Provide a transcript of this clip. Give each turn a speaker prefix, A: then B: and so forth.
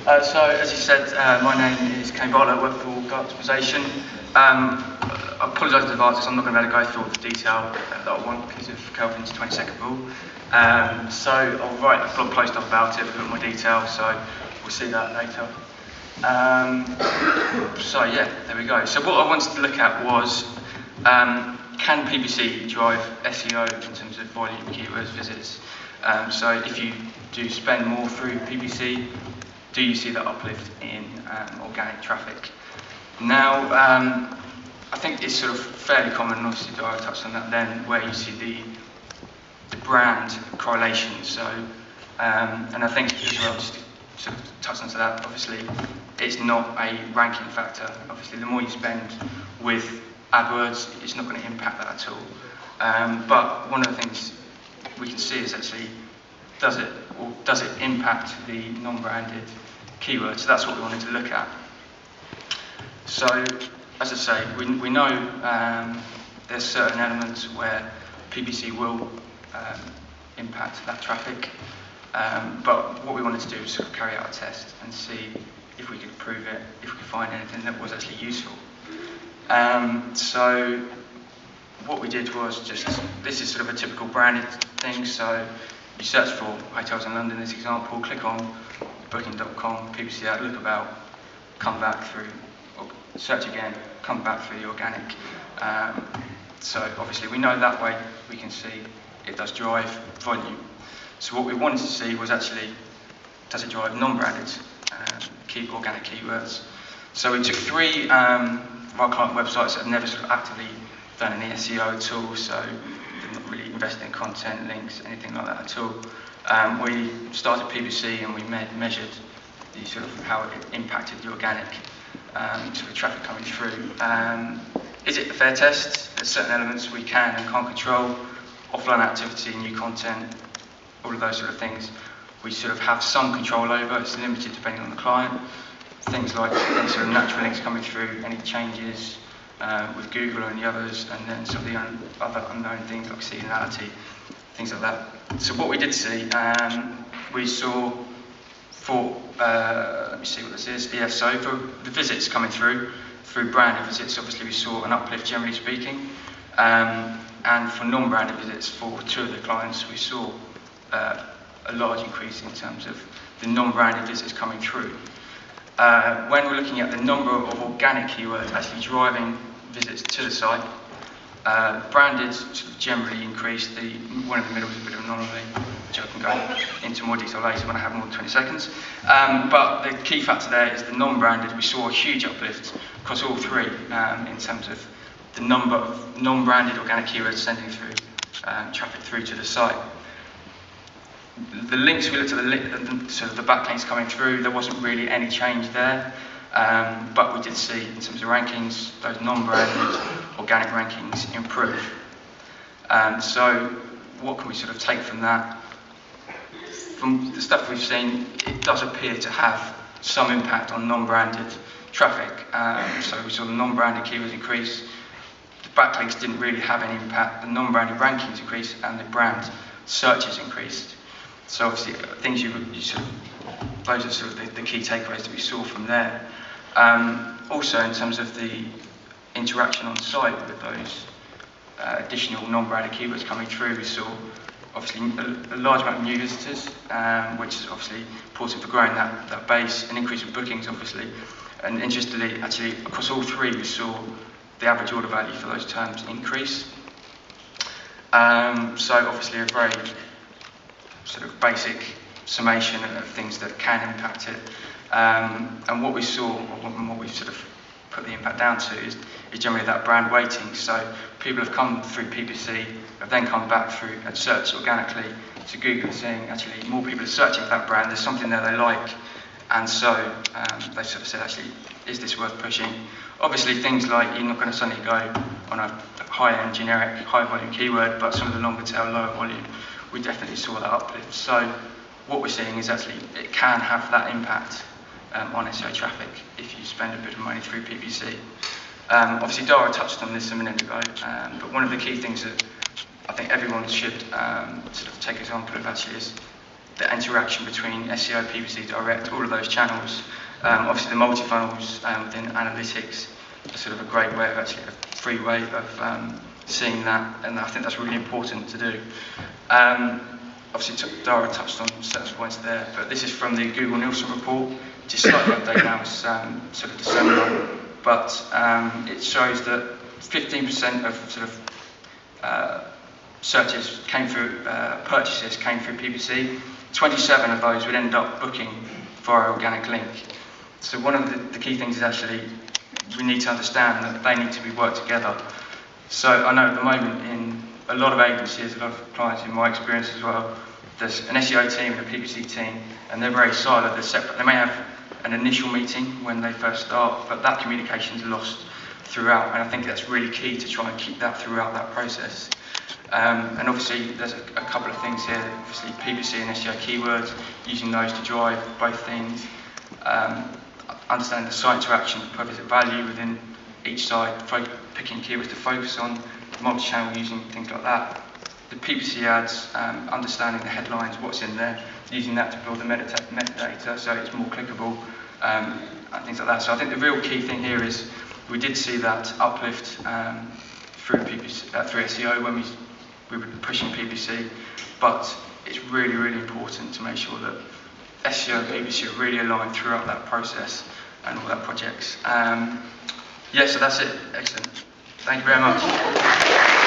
A: So, as you said, my name is Kane Bartlett. I work for Guide Optimization. I apologise in advance, I'm not going to be able to go through all the detail that I want because of Kelvin's 20-second rule. So, I'll write a blog post up about it with a bit more detail, so we'll see that later. So, yeah, there we go. So, what I wanted to look at was can PPC drive SEO in terms of volume, keywords, visits? So, if you do spend more through PPC, do you see that uplift in organic traffic? Now, I think it's sort of fairly common, and obviously Dara touched on that then, where you see the brand correlation. So, and I think as well, just to sort of touch onto that, obviously, it's not a ranking factor. Obviously, the more you spend with AdWords, it's not going to impact that at all. But one of the things we can see is actually, does it impact the non-branded keywords? So that's what we wanted to look at. So, as I say, we know there's certain elements where PPC will impact that traffic, but what we wanted to do was sort of carry out a test and see if we could prove it, if we could find anything that was actually useful. So, what we did was this is sort of a typical branded thing, so you search for hotels in London, this example, click on booking.com, PPC ad, look about, come back through, or search again, come back through the organic. So obviously we know that way we can see it does drive volume. So what we wanted to see was actually, does it drive non-branded organic keywords? So we took three of our client websites that have never sort of actively done any SEO at all, so they're not really invested in content, links, anything like that at all. We started PPC and we measured the sort of how it impacted the organic sort of traffic coming through. Is it a fair test? There's certain elements we can and can't control. Offline activity, new content, all of those sort of things we sort of have some control over. It's limited depending on the client. Things like any sort of natural links coming through, any changes with Google and the others, and then some of the other unknown things like seasonality, things like that. So what we did see, we saw for, let me see what this is, yeah, so for the visits coming through branded visits, obviously we saw an uplift generally speaking, and for non-branded visits for two of the clients, we saw a large increase in terms of the non-branded visits coming through. When we're looking at the number of organic keywords actually driving visits to the site, branded sort of generally increased. The one in the middle is a bit of an anomaly, which I can go into more detail later when I have more than 20 seconds. But the key factor there is the non-branded. We saw a huge uplift across all three in terms of the number of non-branded organic keywords sending through traffic through to the site. The links, we looked at sort of the backlinks coming through, there wasn't really any change there, but we did see in terms of rankings, those non-branded organic rankings improve. So what can we sort of take from that? From the stuff we've seen, it does appear to have some impact on non-branded traffic. So we saw the non-branded keywords increase, the backlinks didn't really have any impact, the non-branded rankings increased, and the brand searches increased. So obviously, things you sort of, those are sort of the key takeaways that we saw from there. Also, in terms of the interaction on site with those additional non-branded keywords coming through, we saw obviously a large amount of new visitors, which is obviously important for growing that base, an increase in bookings, obviously. And interestingly, actually, across all three, we saw the average order value for those terms increase. So obviously, a very sort of basic summation of things that can impact it. And what we saw, and what we've sort of put the impact down to is generally that brand weighting. So people have come through PPC, have then come back through and searched organically to Google, seeing actually more people are searching for that brand, there's something there they like, and so they sort of said, actually, is this worth pushing? Obviously things like, you're not going to suddenly go on a high-end generic, high-volume keyword, but some of the longer tail, lower volume, we definitely saw that uplift. So what we're seeing is actually it can have that impact on SEO traffic if you spend a bit of money through PPC. Obviously Dara touched on this a minute ago, but one of the key things that I think everyone should sort of take example of actually is the interaction between SEO, PPC, direct, all of those channels. Obviously the multi-funnels within analytics are sort of a great way of actually a free way of seeing that, and I think that's really important to do. Obviously Dara touched on certain points there, but this is from the Google Nielsen report, which is slightly updated now, it's sort of December, but it shows that 15% of sort of searches came through, purchases came through PPC. 27 of those would end up booking via organic link. So one of the key things is actually we need to understand that they need to be worked together. So I know at the moment in a lot of agencies, a lot of clients in my experience as well, there's an SEO team and a PPC team, and they're very siloed, they're separate. They may have an initial meeting when they first start, but that communication is lost throughout, and I think that's really key to try and keep that throughout that process. And obviously there's a couple of things here, obviously PPC and SEO keywords, using those to drive both things, understanding the site interaction per visit value within each site, picking keywords to focus on, multi-channel using things like that. The PPC ads, understanding the headlines, what's in there, using that to build the metadata so it's more clickable, and things like that. So I think the real key thing here is we did see that uplift through PPC, through SEO when we were pushing PPC, but it's really, really important to make sure that SEO and PPC are really aligned throughout that process and all that projects. Yeah, so that's it. Excellent. Thank you very much.